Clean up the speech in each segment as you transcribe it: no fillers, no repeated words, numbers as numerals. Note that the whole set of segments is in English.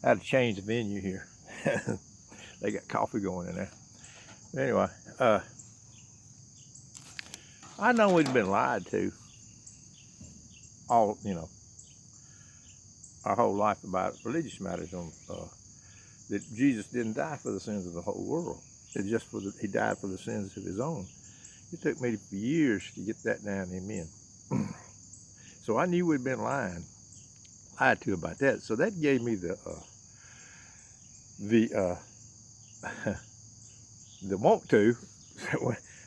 I had to change the venue here. They got coffee going in there. Anyway, I know we've been lied to all, our whole life about religious matters that Jesus didn't die for the sins of the whole world. It's just he died for the sins of his own. It took me for years to get that down in men. So I knew we'd been lied to about that. So that gave me the the want to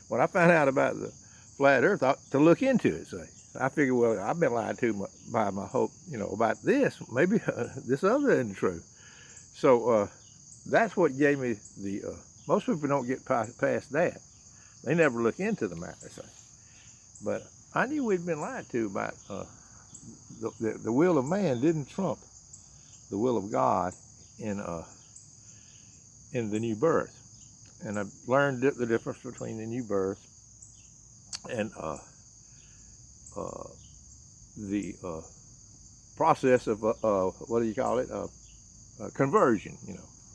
when I found out about the flat Earth to look into it. Say, I figured, well, I've been lied to by my hope, about this. Maybe this other isn't true. So that's what gave me the. Most people don't get past that. They never look into the matter. Say, but I knew we'd been lied to about the will of man didn't trump the will of God in the new birth. And I've learned the difference between the new birth and the process of what do you call it? Conversion.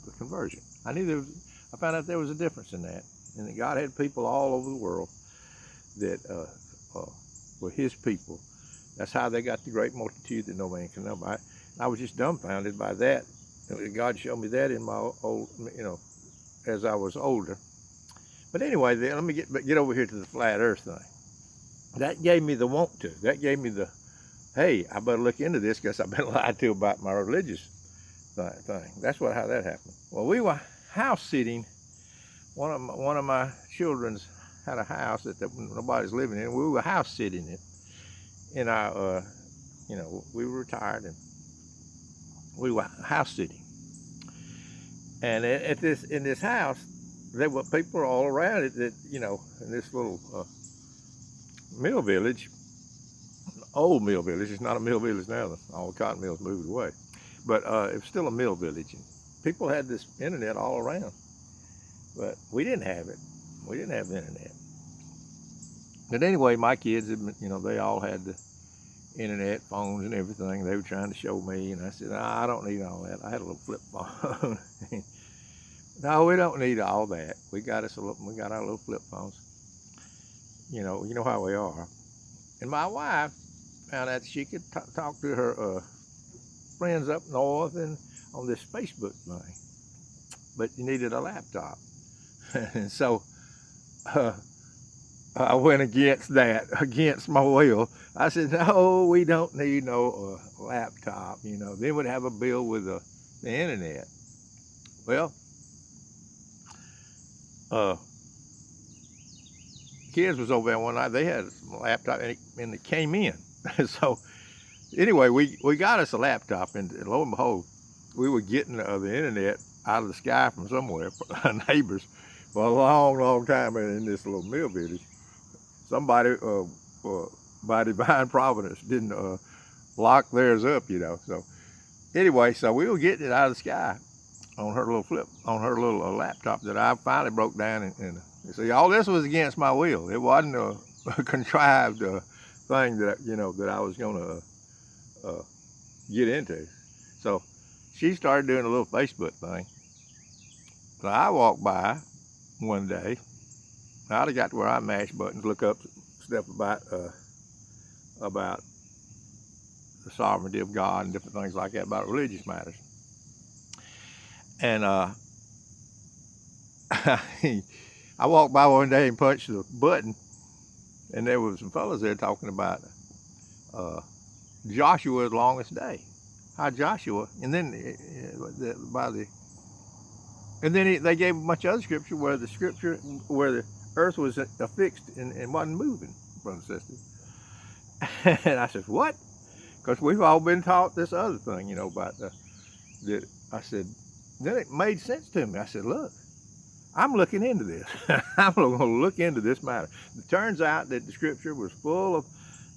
The conversion. I found out there was a difference in that, and that God had people all over the world that were His people. That's how they got the great multitude that no man can number. I was just dumbfounded by that. God showed me that in my old, as I was older. But anyway, let me get over here to the flat Earth thing. That gave me the want to. That gave me the, hey, I better look into this because I've been lied to about my religious thing. That's how that happened. Well, we were house sitting. One of my children's had a house that nobody's living in. We were house sitting it in our, we were retired and we were house sitting. And in this house, there were people all around it that, in this little mill village, old mill village. It's not a mill village now. All the cotton mills moved away. But it was still a mill village. And people had this internet all around. But we didn't have it. We didn't have the internet. But anyway, my kids, they all had the internet, phones and everything. They were trying to show me. And I said, no, I don't need all that. I had a little flip phone. No, we don't need all that. We got our little flip phones. You know how we are. And my wife found out she could talk to her friends up north and on this Facebook thing, but you needed a laptop. And so I went against that, against my will. I said, no, we don't need no laptop. Then we'd have a bill with the internet. Well, kids was over there one night. They had a laptop and it came in. So anyway, we got us a laptop, and lo and behold, we were getting the internet out of the sky from somewhere, our neighbors, for a long, long time in this little mill village. Somebody, by divine providence, didn't lock theirs up, So anyway, so we were getting it out of the sky on her little laptop that I finally broke down and see, all this was against my will. It wasn't a contrived thing that I was going to get into. So she started doing a little Facebook thing. So I walked by one day. I'd have got to where I mash buttons, look up stuff about the sovereignty of God and different things like that about religious matters. And I walked by one day and punched the button, and there was some fellas there talking about Joshua's longest day. How Joshua, and then they gave a bunch of other scripture where the earth was affixed and wasn't moving, brothers and sisters. And I said, what? Because we've all been taught this other thing, about that. I said, then it made sense to me. I said, look, I'm looking into this. I'm going to look into this matter. It turns out that the scripture was full of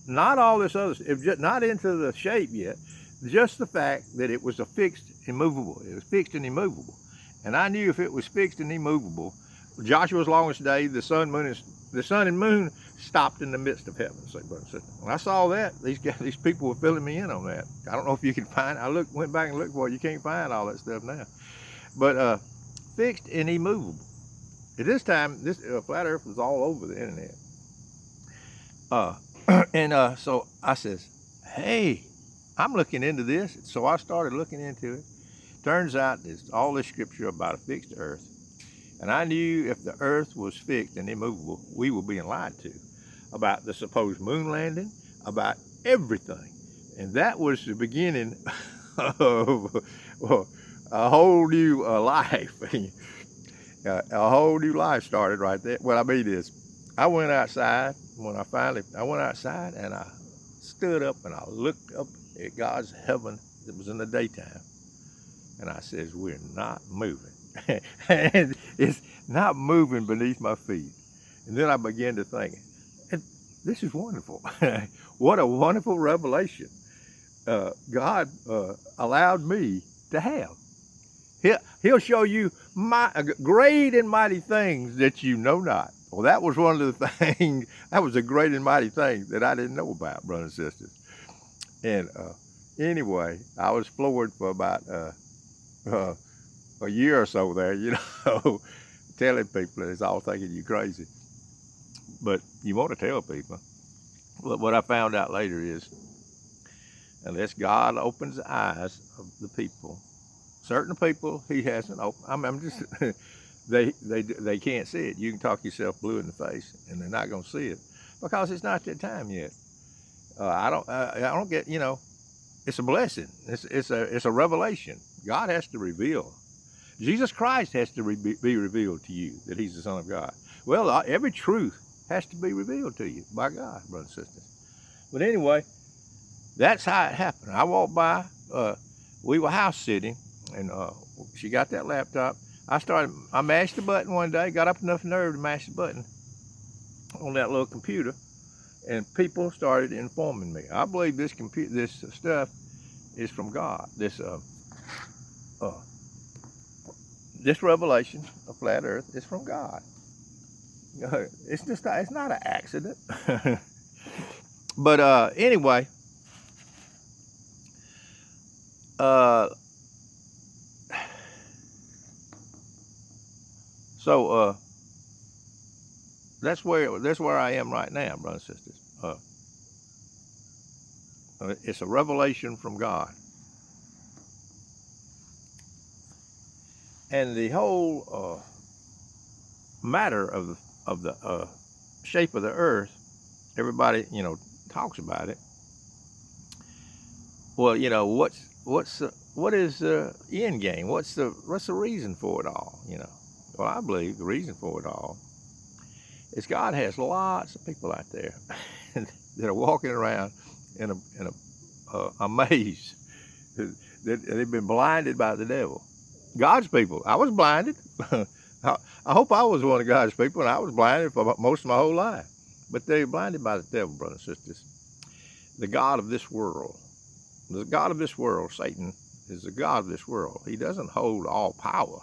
not all this other stuff, just not into the shape yet, just the fact that it was a fixed, immovable. It was fixed and immovable. And I knew if it was fixed and immovable, Joshua's longest day, the sun, moon, and the sun and moon stopped in the midst of heaven. Say, brother and sister. When I saw that, these people were filling me in on that. I don't know if you can find. Went back and looked for it. You can't find all that stuff now. But fixed and immovable. At this time, this flat Earth was all over the internet. So I says, hey, I'm looking into this. So I started looking into it. Turns out there's all this scripture about a fixed earth. And I knew if the earth was fixed and immovable, we were being lied to about the supposed moon landing, about everything. And that was the beginning of a whole new life. A whole new life started right there. What I mean is, I went outside I went outside and I stood up and I looked up at God's heaven. It was in the daytime. And I says, we're not moving. And it's not moving beneath my feet. And then I began to think, this is wonderful. What a wonderful revelation God allowed me to have. He'll show you great and mighty things that you know not. Well, that was one of the things, that was a great and mighty thing that I didn't know about, brothers and sisters. And anyway, I was floored for about a year or so there, telling people, it's all thinking you crazy. But you want to tell people. But what I found out later is, unless God opens the eyes of the people, certain people he hasn't opened. I'm just, they can't see it. You can talk yourself blue in the face, and they're not going to see it because it's not their time yet. I don't get, it's a blessing. It's a revelation. God has to reveal. Jesus Christ has to be revealed to you that he's the Son of God. Well, every truth has to be revealed to you by God, brothers and sisters. But anyway, that's how it happened. I walked by, we were house sitting, and she got that laptop. I mashed the button one day, got up enough nerve to mash the button on that little computer, and people started informing me. I believe this stuff is from God. This revelation of flat earth is from God. It's not an accident. But anyway, so that's where I am right now, brothers and sisters. It's a revelation from God. And the whole matter of the shape of the earth, everybody talks about it. Well, what is the end game? What's the reason for it all? Well, I believe the reason for it all is God has lots of people out there that are walking around in a maze that they've been blinded by the devil. God's people. I was blinded. I hope I was one of God's people, and I was blinded for most of my whole life. But they're blinded by the devil, brothers and sisters. The God of this world. The God of this world, Satan, is the God of this world. He doesn't hold all power.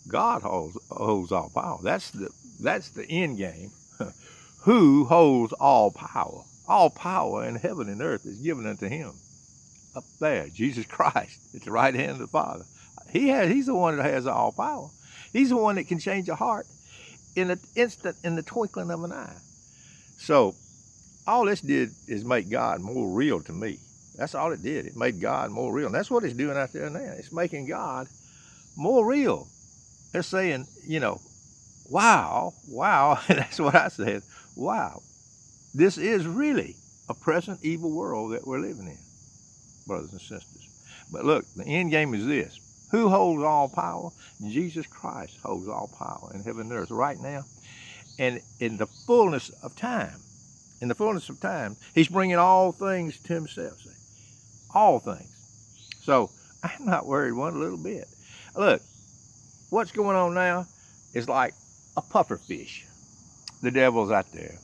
God holds all power. That's the end game. Who holds all power? All power in heaven and earth is given unto him. Up there, Jesus Christ, at the right hand of the Father. He's the one that has all power. He's the one that can change a heart in an instant, in the twinkling of an eye. So all this did is make God more real to me. That's all it did. It made God more real. And that's what it's doing out there now. It's making God more real. They're saying, wow. That's what I said. Wow. This is really a present evil world that we're living in, brothers and sisters. But look, the end game is this. Who holds all power? Jesus Christ holds all power in heaven and earth right now. And in the fullness of time, he's bringing all things to himself. See? All things. So I'm not worried one little bit. Look, what's going on now is like a puffer fish. The devil's out there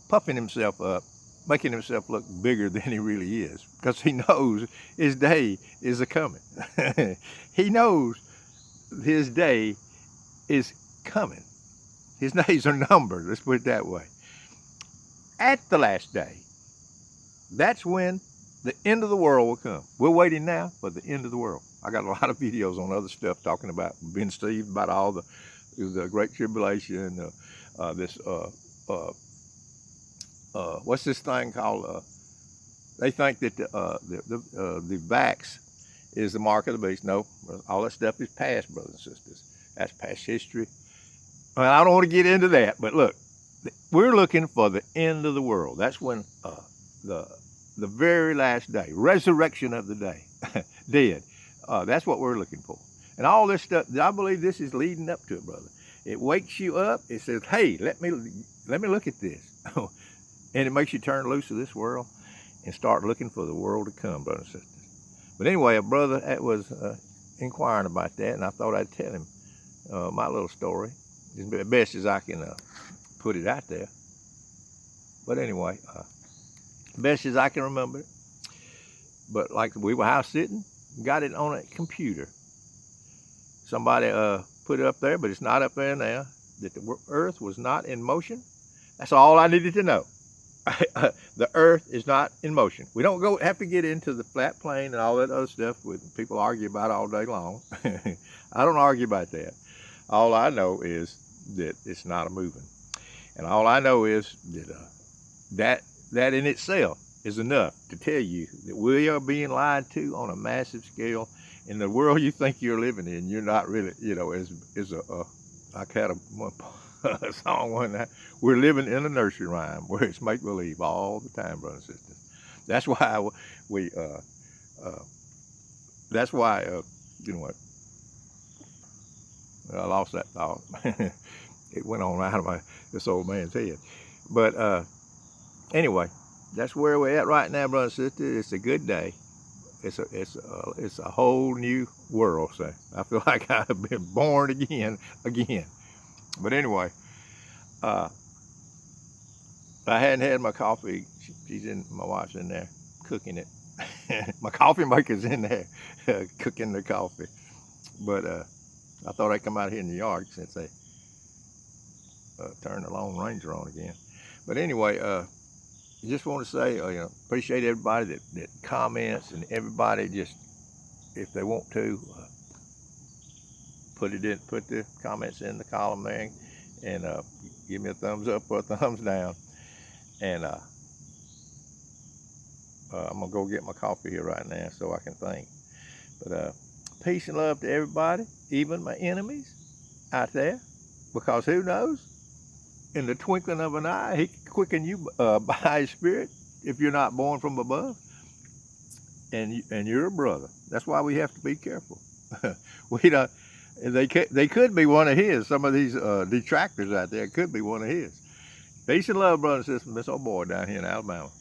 puffing himself up, making himself look bigger than he really is, because he knows his day is a-coming. He knows his day is coming. His days are numbered, let's put it that way. At the last day, that's when the end of the world will come. We're waiting now for the end of the world. I got a lot of videos on other stuff talking about Ben Steve, about all the Great Tribulation, what's this thing called? They think that the vax is the mark of the beast. No, all that stuff is past, brothers and sisters. That's past history. Well, I don't want to get into that, but look, we're looking for the end of the world. That's when the very last day, resurrection of the day, dead. That's what we're looking for. And all this stuff, I believe this is leading up to it, brother. It wakes you up. It says, hey, let me look at this. And it makes you turn loose of this world and start looking for the world to come, brothers and sisters. But anyway, a brother that was inquiring about that, and I thought I'd tell him my little story as best as I can put it out there. But anyway, best as I can remember it. But like we were house sitting, got it on a computer. Somebody put it up there, but it's not up there now, that the earth was not in motion. That's all I needed to know. The earth is not in motion. We don't have to get into the flat plane and all that other stuff with people argue about all day long. I don't argue about that. All I know is that it's not a moving. And all I know is that that in itself is enough to tell you that we are being lied to on a massive scale. In the world you think you're living in, you're not really, I had a song one night, we're living in a nursery rhyme where it's make-believe all the time, brothers and sisters. That's why you know what, I lost that thought. It went on out of this old man's head. But anyway, that's where we're at right now, brothers and sisters. It's a good day. It's a whole new world, so I feel like I've been born again. But anyway, I hadn't had my coffee. My wife's in there cooking it. My coffee maker's in there cooking the coffee. But I thought I'd come out here in the yard since they turned the Lone Ranger on again. But anyway, I just want to say, appreciate everybody that comments, and everybody just, if they want to, put the comments in the column there, and give me a thumbs up or a thumbs down. And I'm gonna go get my coffee here right now so I can think. But peace and love to everybody, even my enemies out there, because who knows? In the twinkling of an eye, he can quicken you by his spirit if you're not born from above. And you're a brother. That's why we have to be careful. We don't. They could be one of his. Some of these detractors out there could be one of his. Peace and love, brothers and sisters. This old boy down here in Alabama.